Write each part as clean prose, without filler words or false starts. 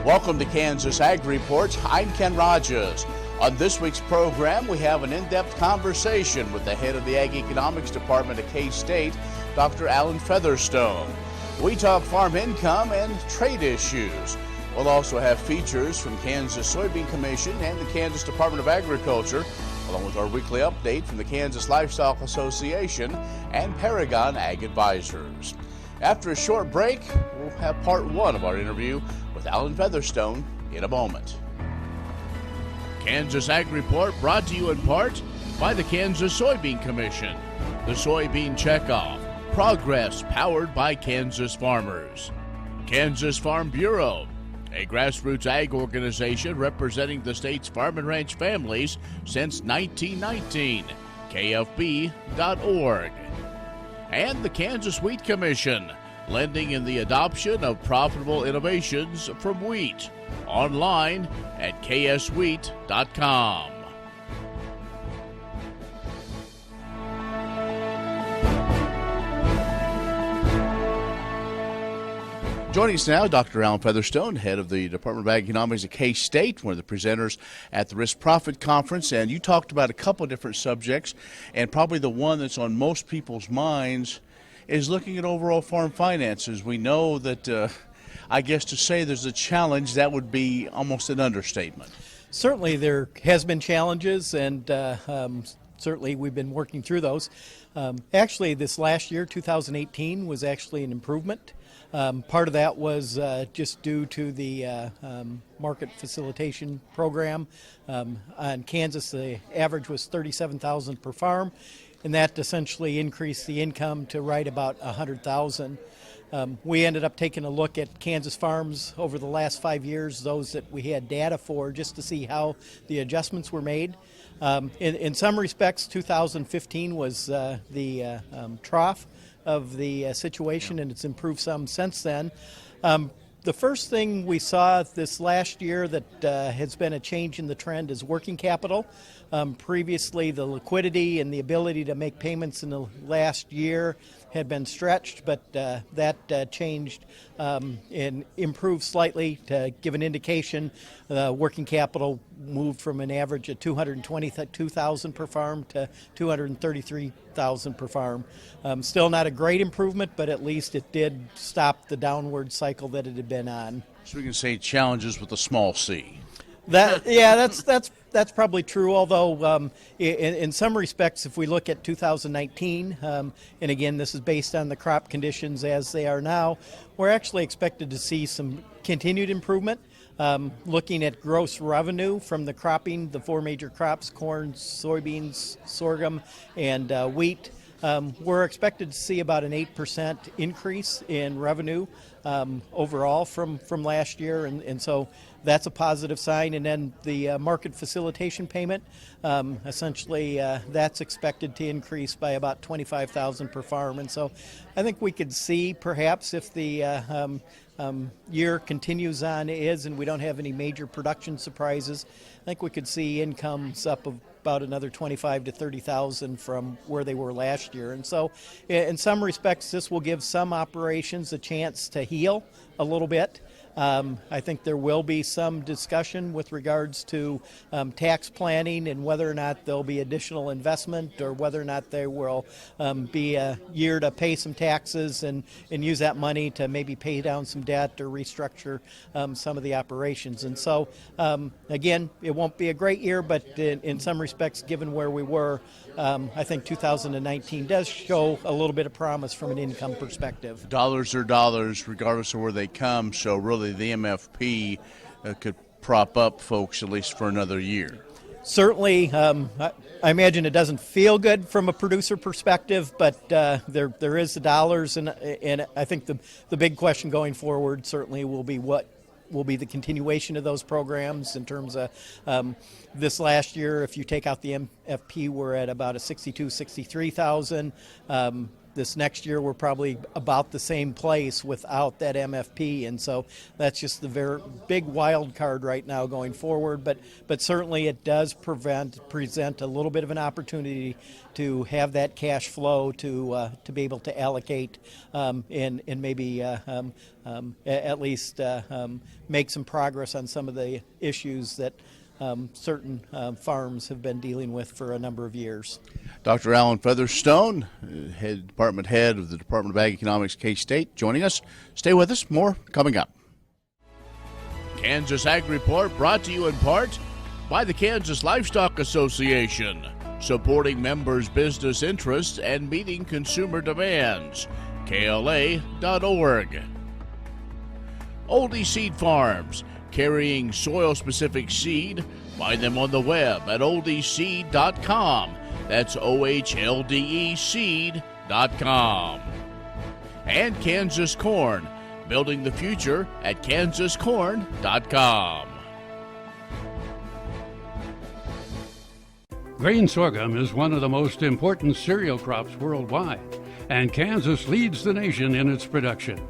Welcome to Kansas Ag Report. I'm Ken Rogers. On this week's program, we have an in-depth conversation with the head of the Ag Economics Department at K-State, Dr. Alan Featherstone. We talk farm income and trade issues. We'll also have features from Kansas Soybean Commission and the Kansas Department of Agriculture, along with our weekly update from the Kansas Livestock Association and Paragon Ag Advisors. After a short break, we'll have part one of our interview with Alan Featherstone in a moment. Kansas Ag Report brought to you in part by the Kansas Soybean Commission, the Soybean Checkoff, progress powered by Kansas farmers, Kansas Farm Bureau, a grassroots ag organization representing the state's farm and ranch families since 1919, kfb.org, and the Kansas Wheat Commission, lending in the adoption of profitable innovations from wheat, online at kswheat.com. Joining us now, Dr. Alan Featherstone, head of the Department of Ag Economics at K-State, one of the presenters at the Risk Profit Conference. And you talked about a couple of different subjects, and probably the one that's on most people's minds is looking at overall farm finances. We know that, I guess to say there's a challenge, that would be almost an understatement. Certainly there has been challenges, and certainly we've been working through those. Actually, this last year, 2018, was actually an improvement. Part of that was just due to the Market Facilitation Program. On Kansas, the average was $37,000 per farm, and that essentially increased the income to right about $100,000. We ended up taking a look at Kansas farms over the last 5 years, those that we had data for, just to see how the adjustments were made. In some respects, 2015 was the trough of the situation, and it's improved some since then. The first thing we saw this last year that has been a change in the trend is working capital. Previously, the liquidity and the ability to make payments in the last year had been stretched, but that changed and improved slightly. To give an indication, working capital moved from an average of $222,000 per farm to $233,000 per farm. Still not a great improvement, but at least it did stop the downward cycle that it had been on. So we can say challenges with a small c. That's probably true, although in some respects, if we look at 2019, and again, this is based on the crop conditions as they are now, we're actually expected to see some continued improvement. Looking at gross revenue from the cropping, the four major crops, corn, soybeans, sorghum, and wheat, we're expected to see about an 8% increase in revenue overall from last year, and so that's a positive sign. And then the market facilitation payment, essentially that's expected to increase by about $25,000 per farm. And so I think we could see perhaps if the year continues on as and we don't have any major production surprises, I think we could see incomes up of about another $25,000 to $30,000 from where they were last year. And so in some respects, this will give some operations a chance to heal a little bit. I think there will be some discussion with regards to tax planning and whether or not there'll be additional investment or whether or not there will be a year to pay some taxes and use that money to maybe pay down some debt or restructure some of the operations. And so, again, it won't be a great year, but in some respects, given where we were, I think 2019 does show a little bit of promise from an income perspective. Dollars are dollars, regardless of where they come, so really the MFP could prop up folks at least for another year. Certainly, I imagine it doesn't feel good from a producer perspective, but there is the dollars, and I think the big question going forward certainly will be what will be the continuation of those programs in terms of this last year. If you take out the MFP, we're at about a 62,000, 63,000. this next year we're probably about the same place without that MFP, and so that's just the very big wild card right now going forward. But certainly it does present a little bit of an opportunity to have that cash flow to be able to allocate and maybe at least make some progress on some of the issues that certain farms have been dealing with for a number of years. Dr. Alan Featherstone, Department Head of the Department of Ag Economics, K-State, joining us. Stay with us. More coming up. Kansas Ag Report brought to you in part by the Kansas Livestock Association, supporting members' business interests and meeting consumer demands. KLA.org. Oldie Seed Farms, carrying soil-specific seed. Find them on the web at oldieseed.com. That's OHLDE seed.com. And Kansas Corn, building the future at kansascorn.com. Grain sorghum is one of the most important cereal crops worldwide, and Kansas leads the nation in its production.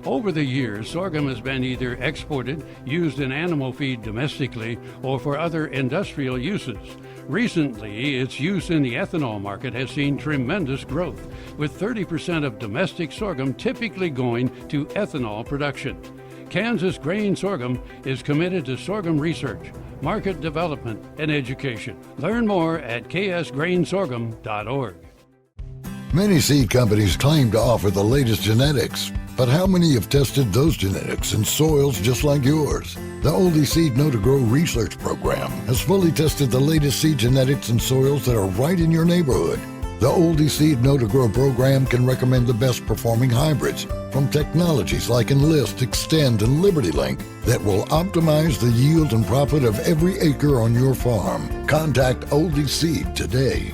Over the years, sorghum has been either exported, used in animal feed domestically, or for other industrial uses. Recently, its use in the ethanol market has seen tremendous growth, with 30% of domestic sorghum typically going to ethanol production. Kansas Grain Sorghum is committed to sorghum research, market development, and education. Learn more at ksgrainsorghum.org. Many seed companies claim to offer the latest genetics, but how many have tested those genetics in soils just like yours? The Oldie Seed Know to Grow research program has fully tested the latest seed genetics in soils that are right in your neighborhood. The Oldie Seed Know to Grow program can recommend the best performing hybrids from technologies like Enlist, Extend, and Liberty Link that will optimize the yield and profit of every acre on your farm. Contact Oldie Seed today.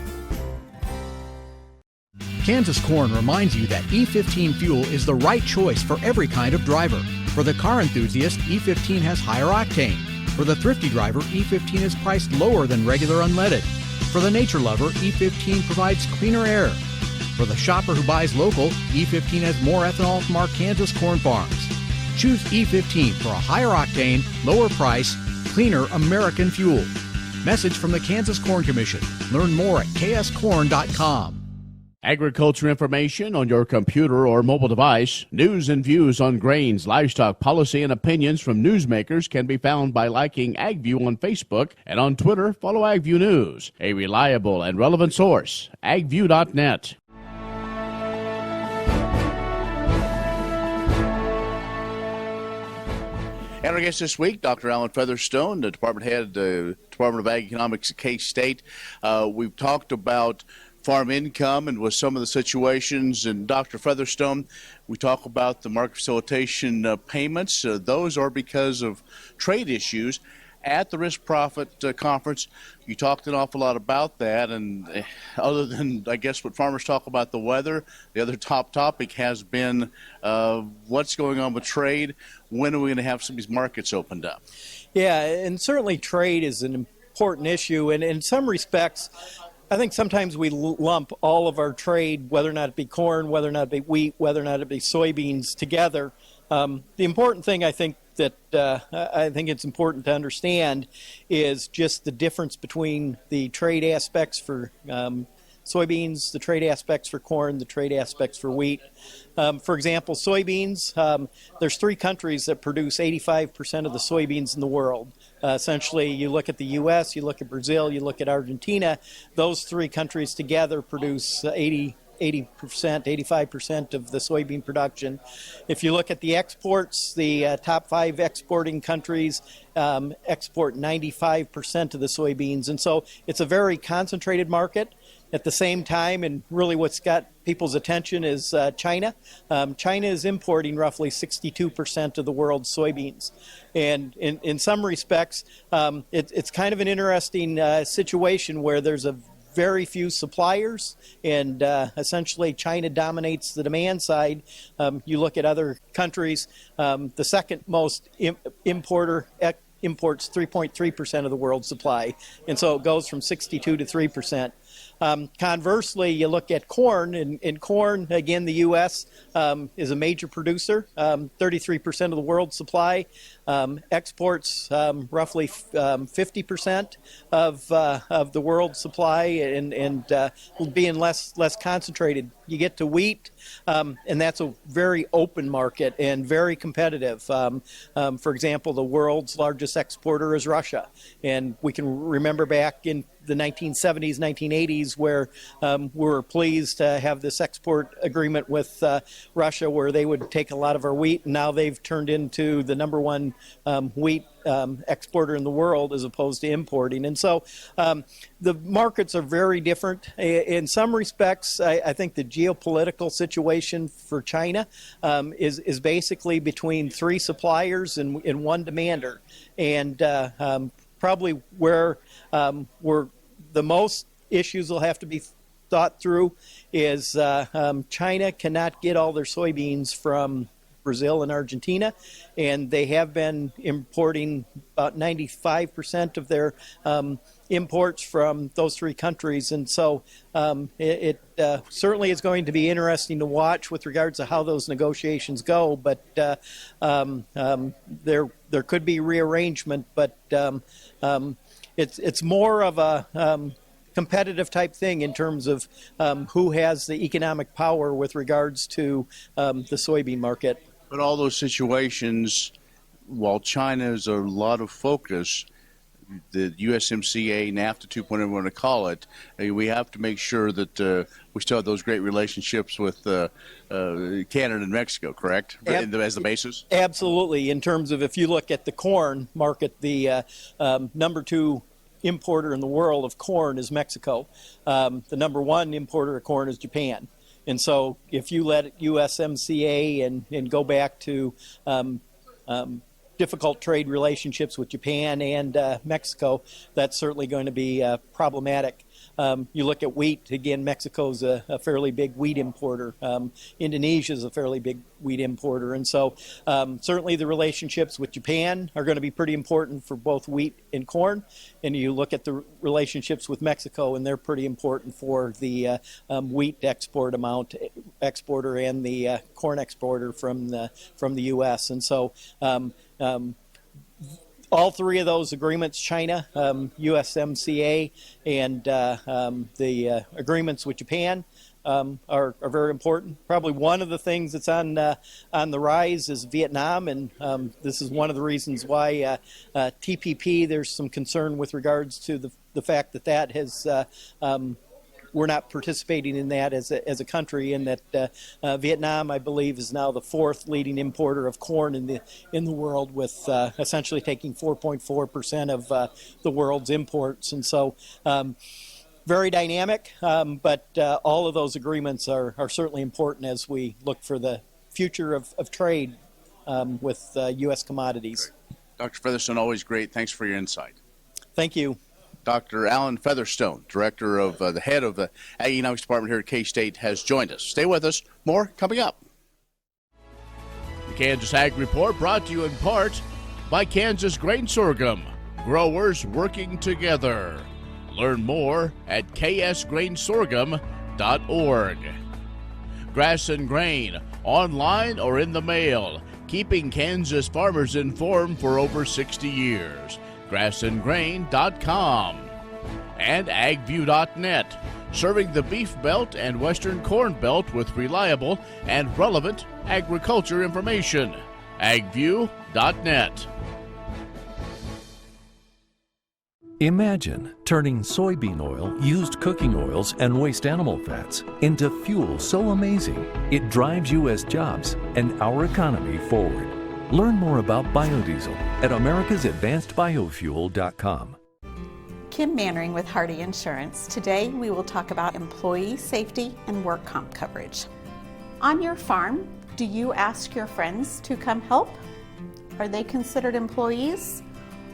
Kansas Corn reminds you that E15 fuel is the right choice for every kind of driver. For the car enthusiast, E15 has higher octane. For the thrifty driver, E15 is priced lower than regular unleaded. For the nature lover, E15 provides cleaner air. For the shopper who buys local, E15 has more ethanol from our Kansas corn farms. Choose E15 for a higher octane, lower price, cleaner American fuel. Message from the Kansas Corn Commission. Learn more at kscorn.com. Agriculture information on your computer or mobile device. News and views on grains, livestock, policy, and opinions from newsmakers can be found by liking AgView on Facebook, and on Twitter, follow AgView News, a reliable and relevant source, agview.net. And our guest this week, Dr. Alan Featherstone, the Department Head, Department of Ag Economics at K-State. We've talked about farm income and with some of the situations. And Dr. Featherstone, we talk about the market facilitation payments. Those are because of trade issues. At the Risk Profit Conference, you talked an awful lot about that. And other than, I guess, what farmers talk about the weather, the other top topic has been what's going on with trade. When are we going to have some of these markets opened up? Yeah, and certainly trade is an important issue. And in some respects, I think sometimes we lump all of our trade, whether or not it be corn, whether or not it be wheat, whether or not it be soybeans, together. The important thing I think it's important to understand is just the difference between the trade aspects for soybeans, the trade aspects for corn, the trade aspects for wheat. For example, soybeans, there's 3 countries that produce 85% of the soybeans in the world. Essentially, you look at the U.S., you look at Brazil, you look at Argentina. Those 3 countries together produce 80%, 85% of the soybean production. If you look at the exports, the top 5 exporting countries export 95% of the soybeans. And so it's a very concentrated market. At the same time, and really what's got people's attention is China. China is importing roughly 62% of the world's soybeans. And in some respects, it's kind of an interesting situation where there's a very few suppliers, and essentially China dominates the demand side. You look at other countries, the second most importer imports 3.3% of the world's supply, and so it goes from 62 to 3%. Conversely, you look at corn, and corn, again, the U.S. Is a major producer, 33% of the world's supply, exports roughly 50% of the world's supply, and being less concentrated. You get to wheat, and that's a very open market and very competitive. For example, the world's largest exporter is Russia, and we can remember back in the 1970s, 1980s, where we were pleased to have this export agreement with Russia where they would take a lot of our wheat, and now they've turned into the number one wheat exporter in the world as opposed to importing. And so the markets are very different. In some respects, I think the geopolitical situation for China is basically between three suppliers and one demander. And probably where the most issues will have to be thought through is China cannot get all their soybeans from Brazil and Argentina, and they have been importing about 95% of their imports from those three countries. And so it certainly is going to be interesting to watch with regards to how those negotiations go, but there could be rearrangement, but it's more of a competitive type thing in terms of who has the economic power with regards to the soybean market. But all those situations, while China is a lot of focus, the USMCA, NAFTA 2.0, we want to call it, we have to make sure that we still have those great relationships with Canada and Mexico, correct? As the basis? Absolutely. In terms of, if you look at the corn market, the number two importer in the world of corn is Mexico. The number one importer of corn is Japan. And so if you let USMCA and go back to difficult trade relationships with Japan and Mexico, that's certainly going to be problematic. You look at wheat, again, Mexico's a fairly big wheat importer. Indonesia's a fairly big wheat importer. And so certainly the relationships with Japan are going to be pretty important for both wheat and corn. And you look at the relationships with Mexico, and they're pretty important for the wheat exporter and the corn exporter from the U.S. And so all three of those agreements, China, USMCA, and the agreements with Japan, are very important. Probably one of the things that's on the rise is Vietnam, and this is one of the reasons why TPP, there's some concern with regards to the fact that has we're not participating in that as a country, and that Vietnam, I believe, is now the fourth leading importer of corn in the world, with essentially taking 4.4% of the world's imports. And so very dynamic, but all of those agreements are certainly important as we look for the future of trade with U.S. commodities. Dr. Featherstone, always great. Thanks for your insight. Thank you. Dr. Alan Featherstone, director of the head of the Ag Economics Department here at K-State, has joined us. Stay with us. More coming up. The Kansas Ag Report brought to you in part by Kansas Grain Sorghum. Growers working together. Learn more at ksgrainsorghum.org. Grass and Grain, online or in the mail, keeping Kansas farmers informed for over 60 years. grassandgrain.com, and agview.net, serving the Beef Belt and Western Corn Belt with reliable and relevant agriculture information. agview.net. Imagine turning soybean oil, used cooking oils, and waste animal fats into fuel so amazing it drives U.S. jobs and our economy forward. Learn more about biodiesel at americasadvancedbiofuel.com. Kim Mannering with Hardy Insurance. Today we will talk about employee safety and work comp coverage. On your farm, do you ask your friends to come help? Are they considered employees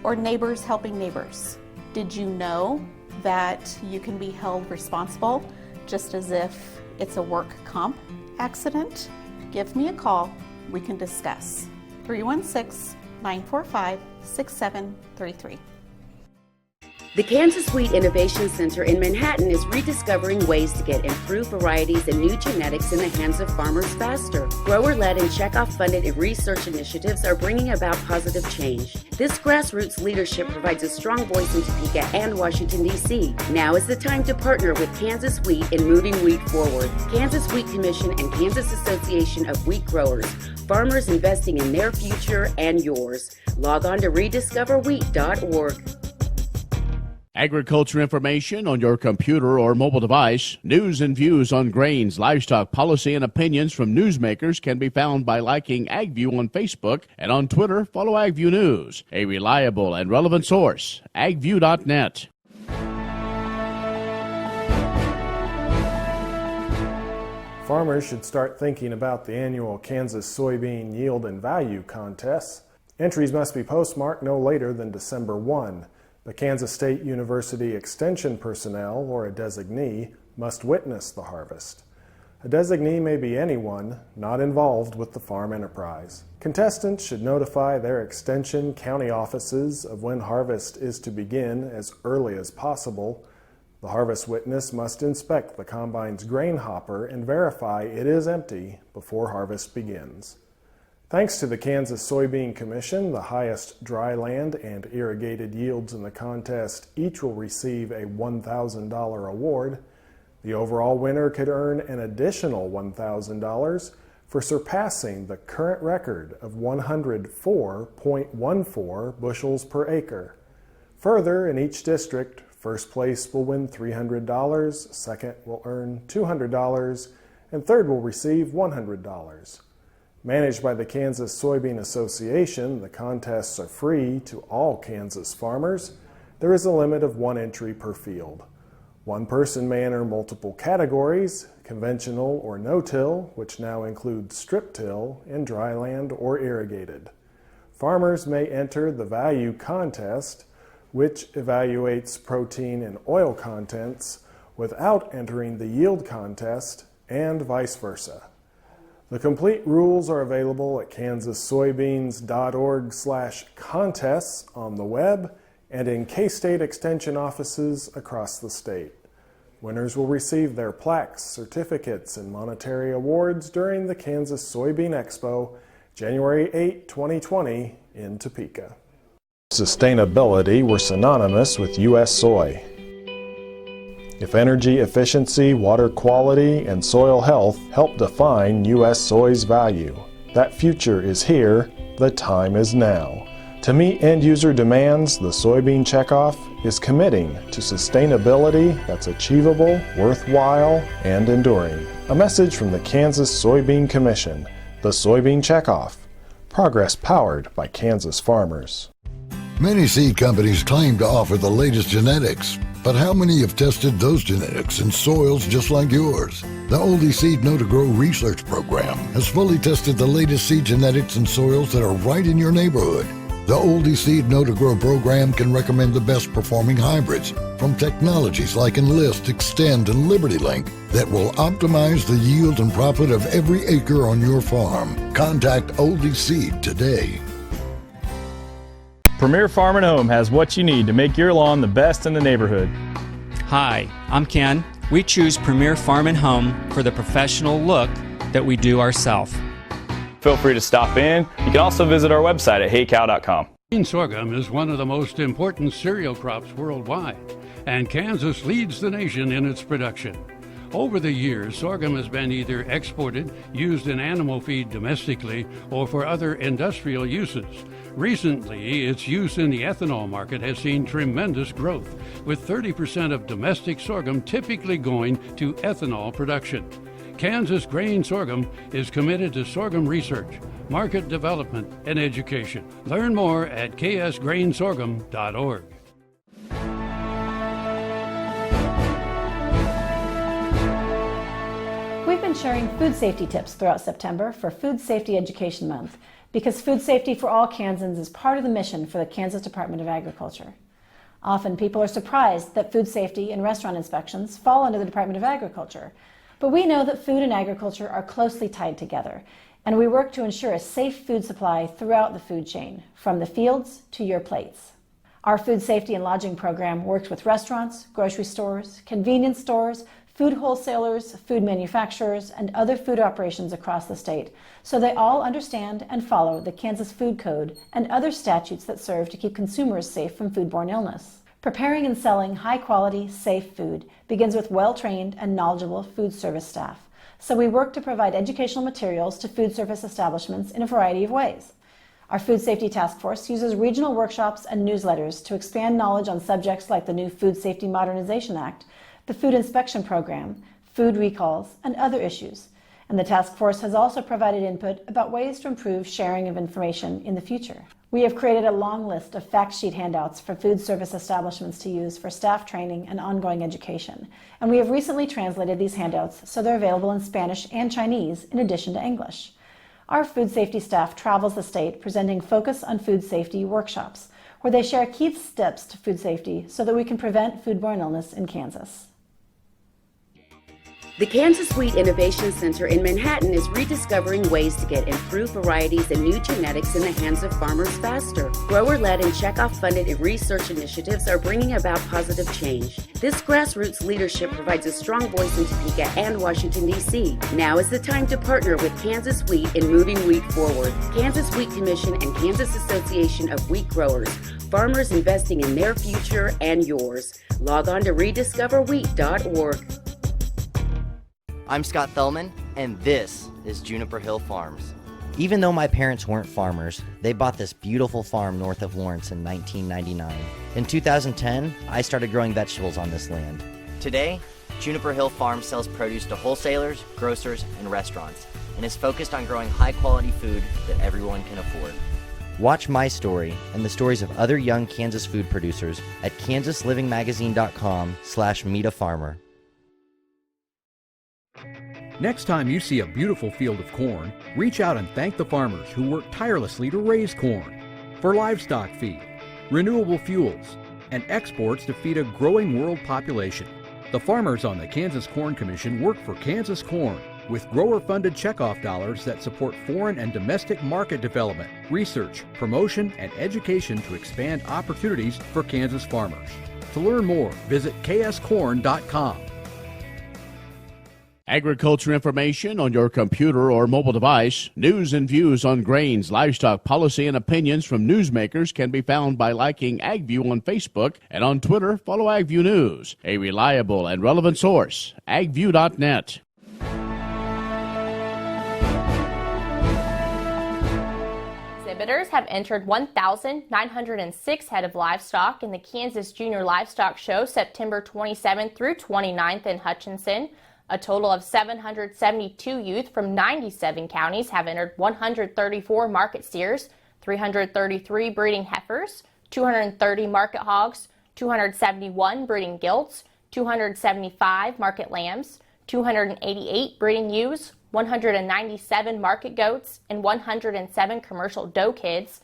or neighbors helping neighbors? Did you know that you can be held responsible just as if it's a work comp accident? Give me a call. We can discuss. 316-945-6733. The Kansas Wheat Innovation Center in Manhattan is rediscovering ways to get improved varieties and new genetics in the hands of farmers faster. Grower-led and checkoff-funded research initiatives are bringing about positive change. This grassroots leadership provides a strong voice in Topeka and Washington, D.C. Now is the time to partner with Kansas Wheat in moving wheat forward. Kansas Wheat Commission and Kansas Association of Wheat Growers. Farmers investing in their future and yours. Log on to rediscoverwheat.org. Agriculture information on your computer or mobile device. News and views on grains, livestock, policy, and opinions from newsmakers can be found by liking AgView on Facebook, and on Twitter, follow AgView News, a reliable and relevant source. agview.net. Farmers should start thinking about the annual Kansas Soybean Yield and Value Contests. Entries must be postmarked no later than December 1. The Kansas State University Extension personnel, or a designee, must witness the harvest. A designee may be anyone not involved with the farm enterprise. Contestants should notify their Extension county offices of when harvest is to begin as early as possible. The harvest witness must inspect the combine's grain hopper and verify it is empty before harvest begins. Thanks to the Kansas Soybean Commission, the highest dry land and irrigated yields in the contest each will receive a $1,000 award. The overall winner could earn an additional $1,000 for surpassing the current record of 104.14 bushels per acre. Further, in each district, first place will win $300, second will earn $200, and third will receive $100. Managed by the Kansas Soybean Association, the contests are free to all Kansas farmers. There is a limit of 1 entry per field. One person may enter multiple categories, conventional or no-till, which now includes strip-till, and dryland or irrigated. Farmers may enter the value contest, which evaluates protein and oil contents, without entering the yield contest, and vice versa. The complete rules are available at kansassoybeans.org/contests on the web and in K-State Extension offices across the state. Winners will receive their plaques, certificates, and monetary awards during the Kansas Soybean Expo, January 8, 2020, in Topeka. Sustainability were synonymous with U.S. soy. If energy efficiency, water quality, and soil health help define U.S. soy's value, that future is here, the time is now. To meet end-user demands, the Soybean Checkoff is committing to sustainability that's achievable, worthwhile, and enduring. A message from the Kansas Soybean Commission, the Soybean Checkoff, progress powered by Kansas farmers. Many seed companies claim to offer the latest genetics, but how many have tested those genetics in soils just like yours? The Oldie Seed Know to Grow research program has fully tested the latest seed genetics in soils that are right in your neighborhood. The Oldie Seed Know to Grow program can recommend the best performing hybrids from technologies like Enlist, Extend, and Liberty Link that will optimize the yield and profit of every acre on your farm. Contact Oldie Seed today. Premier Farm and Home has what you need to make your lawn the best in the neighborhood. Hi, I'm Ken. We choose Premier Farm and Home for the professional look that we do ourselves. Feel free to stop in. You can also visit our website at heycow.com. Green sorghum is one of the most important cereal crops worldwide, and Kansas leads the nation in its production. Over the years, sorghum has been either exported, used in animal feed domestically, or for other industrial uses. Recently, its use in the ethanol market has seen tremendous growth, with 30% of domestic sorghum typically going to ethanol production. Kansas Grain Sorghum is committed to sorghum research, market development, and education. Learn more at ksgrainsorghum.org. We've been sharing food safety tips throughout September for Food Safety Education Month because food safety for all Kansans is part of the mission for the Kansas Department of Agriculture. Often people are surprised that food safety and restaurant inspections fall under the Department of Agriculture, but we know that food and agriculture are closely tied together, and we work to ensure a safe food supply throughout the food chain, from the fields to your plates. Our food safety and lodging program works with restaurants, grocery stores, convenience stores, food wholesalers, food manufacturers, and other food operations across the state, so they all understand and follow the Kansas Food Code and other statutes that serve to keep consumers safe from foodborne illness. Preparing and selling high-quality, safe food begins with well-trained and knowledgeable food service staff, so we work to provide educational materials to food service establishments in a variety of ways. Our Food Safety Task Force uses regional workshops and newsletters to expand knowledge on subjects like the new Food Safety Modernization Act, the Food Inspection Program, food recalls, and other issues. And the task force has also provided input about ways to improve sharing of information in the future. We have created a long list of fact sheet handouts for food service establishments to use for staff training and ongoing education. And we have recently translated these handouts so they're available in Spanish and Chinese in addition to English. Our food safety staff travels the state presenting Focus on Food Safety workshops, where they share key steps to food safety so that we can prevent foodborne illness in Kansas. The Kansas Wheat Innovation Center in Manhattan is rediscovering ways to get improved varieties and new genetics in the hands of farmers faster. Grower-led and checkoff-funded research initiatives are bringing about positive change. This grassroots leadership provides a strong voice in Topeka and Washington, D.C. Now is the time to partner with Kansas Wheat in moving wheat forward. Kansas Wheat Commission and Kansas Association of Wheat Growers. Farmers investing in their future and yours. Log on to rediscoverwheat.org. I'm Scott Thellman, and this is Juniper Hill Farms. Even though my parents weren't farmers, they bought this beautiful farm north of Lawrence in 1999. In 2010, I started growing vegetables on this land. Today, Juniper Hill Farms sells produce to wholesalers, grocers, and restaurants, and is focused on growing high-quality food that everyone can afford. Watch my story and the stories of other young Kansas food producers at kansaslivingmagazine.com/meetafarmer. Next time you see a beautiful field of corn, reach out and thank the farmers who work tirelessly to raise corn for livestock feed, renewable fuels, and exports to feed a growing world population. The farmers on the Kansas Corn Commission work for Kansas Corn with grower-funded checkoff dollars that support foreign and domestic market development, research, promotion, and education to expand opportunities for Kansas farmers. To learn more, visit kscorn.com. Agriculture information on your computer or mobile device. News and views on grains, livestock, policy, and opinions from newsmakers can be found by liking AgView on Facebook, and on Twitter, follow AgView News, a reliable and relevant source, agview.net. Exhibitors have entered 1,906 head of livestock in the Kansas Junior Livestock Show September 27th through 29th in Hutchinson. A total of 772 youth from 97 counties have entered 134 market steers, 333 breeding heifers, 230 market hogs, 271 breeding gilts, 275 market lambs, 288 breeding ewes, 197 market goats, and 107 commercial doe kids.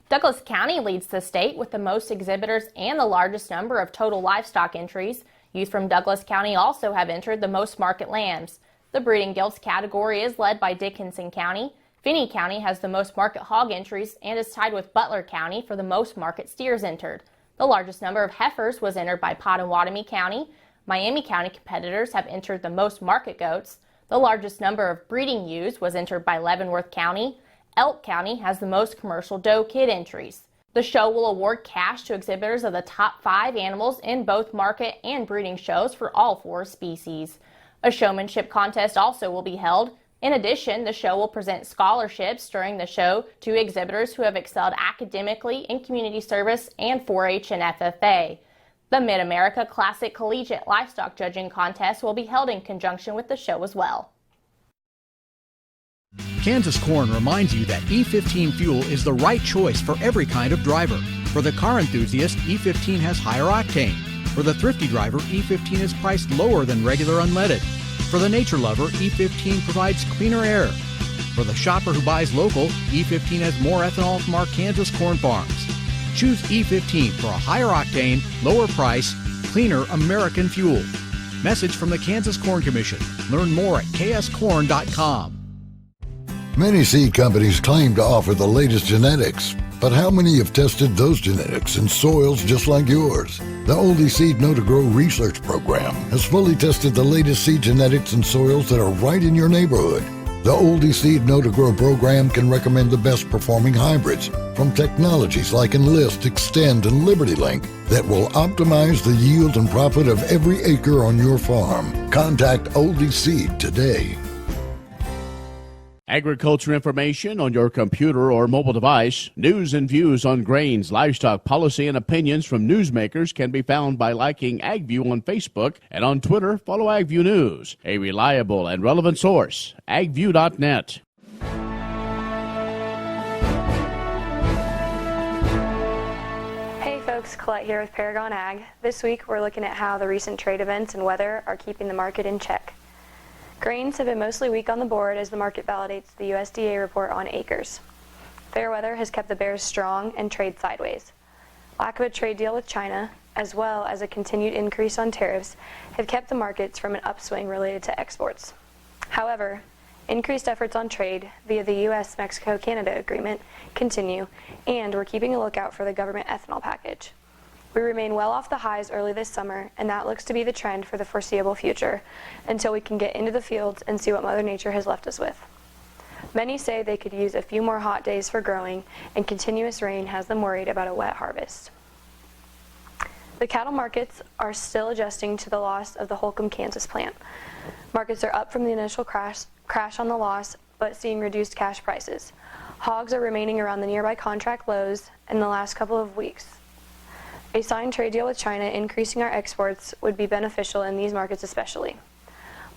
Douglas County leads the state with the most exhibitors and the largest number of total livestock entries. Youth from Douglas County also have entered the most market lambs. The breeding gilts category is led by Dickinson County. Finney County has the most market hog entries and is tied with Butler County for the most market steers entered. The largest number of heifers was entered by Pottawatomie County. Miami County competitors have entered the most market goats. The largest number of breeding ewes was entered by Leavenworth County. Elk County has the most commercial doe kid entries. The show will award cash to exhibitors of the top 5 animals in both market and breeding shows for all 4 species. A showmanship contest also will be held. In addition, the show will present scholarships during the show to exhibitors who have excelled academically in community service and 4-H and FFA. The Mid-America Classic Collegiate Livestock Judging Contest will be held in conjunction with the show as well. Kansas Corn reminds you that E15 fuel is the right choice for every kind of driver. For the car enthusiast, E15 has higher octane. For the thrifty driver, E15 is priced lower than regular unleaded. For the nature lover, E15 provides cleaner air. For the shopper who buys local, E15 has more ethanol from our Kansas corn farms. Choose E15 for a higher octane, lower price, cleaner American fuel. Message from the Kansas Corn Commission. Learn more at kscorn.com. Many seed companies claim to offer the latest genetics, But how many have tested those genetics in soils just like yours? The Oldie Seed Know to Grow research program has fully tested the latest seed genetics in soils that are right in your neighborhood. The Oldie Seed Know to Grow program can recommend the best performing hybrids from technologies like Enlist, Extend, and Liberty Link that will optimize the yield and profit of every acre on your farm. Contact Oldie Seed today. Agriculture information on your computer or mobile device. News and views on grains, livestock, policy, and opinions from newsmakers can be found by liking AgView on Facebook, and on Twitter, follow AgView News, a reliable and relevant source. agview.net. Hey folks, Colette here with Paragon Ag. This week we're looking at how the recent trade events and weather are keeping the market in check. Grains have been mostly weak on the board as the market validates the USDA report on acres. Fair weather has kept the bears strong and trade sideways. Lack of a trade deal with China, as well as a continued increase on tariffs, have kept the markets from an upswing related to exports. However, increased efforts on trade via the U.S.-Mexico-Canada agreement continue, and we're keeping a lookout for the government ethanol package. We remain well off the highs early this summer, and that looks to be the trend for the foreseeable future until we can get into the fields and see what Mother Nature has left us with. Many say they could use a few more hot days for growing, and continuous rain has them worried about a wet harvest. The cattle markets are still adjusting to the loss of the Holcomb, Kansas plant. Markets are up from the initial crash on the loss, but seeing reduced cash prices. Hogs are remaining around the nearby contract lows in the last couple of weeks. A signed trade deal with China increasing our exports would be beneficial in these markets especially.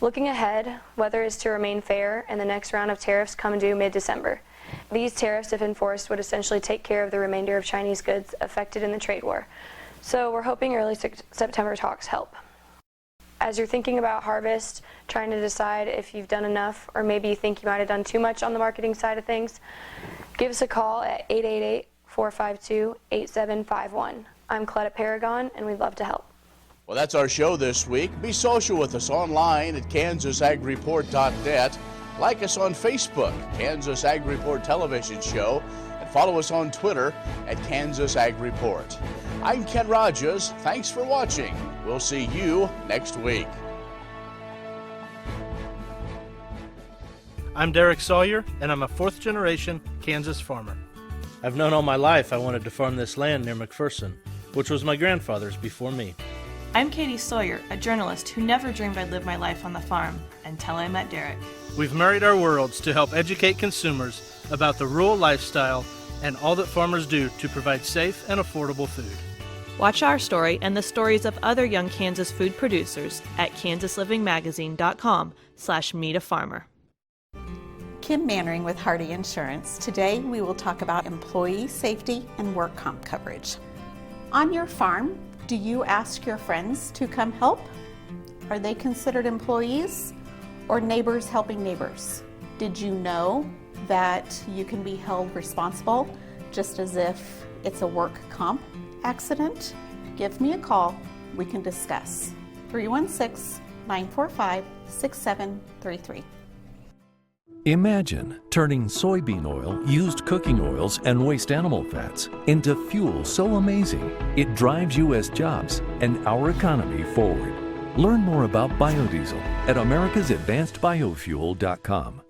Looking ahead, weather is to remain fair and the next round of tariffs come due mid-December. These tariffs, if enforced, would essentially take care of the remainder of Chinese goods affected in the trade war. So we're hoping early September talks help. As you're thinking about harvest, trying to decide if you've done enough or maybe you think you might have done too much on the marketing side of things, give us a call at 888-452-8751. I'm Colette at Paragon, and we'd love to help. Well, that's our show this week. Be social with us online at KansasAgReport.net. Like us on Facebook, Kansas Ag Report Television Show, and follow us on Twitter at Kansas Ag Report. I'm Ken Rogers. Thanks for watching. We'll see you next week. I'm Derek Sawyer, and I'm a fourth-generation Kansas farmer. I've known all my life I wanted to farm this land near McPherson, which was my grandfather's before me. I'm Katie Sawyer, a journalist who never dreamed I'd live my life on the farm until I met Derek. We've married our worlds to help educate consumers about the rural lifestyle and all that farmers do to provide safe and affordable food. Watch our story and the stories of other young Kansas food producers at kansaslivingmagazine.com/meetafarmer. Kim Mannering with Hardy Insurance. Today we will talk about employee safety and work comp coverage. On your farm, do you ask your friends to come help? Are they considered employees or neighbors helping neighbors? Did you know that you can be held responsible just as if it's a work comp accident? Give me a call. We can discuss. 316-945-6733. Imagine turning soybean oil, used cooking oils, and waste animal fats into fuel so amazing it drives U.S. jobs and our economy forward. Learn more about biodiesel at americasadvancedbiofuel.com.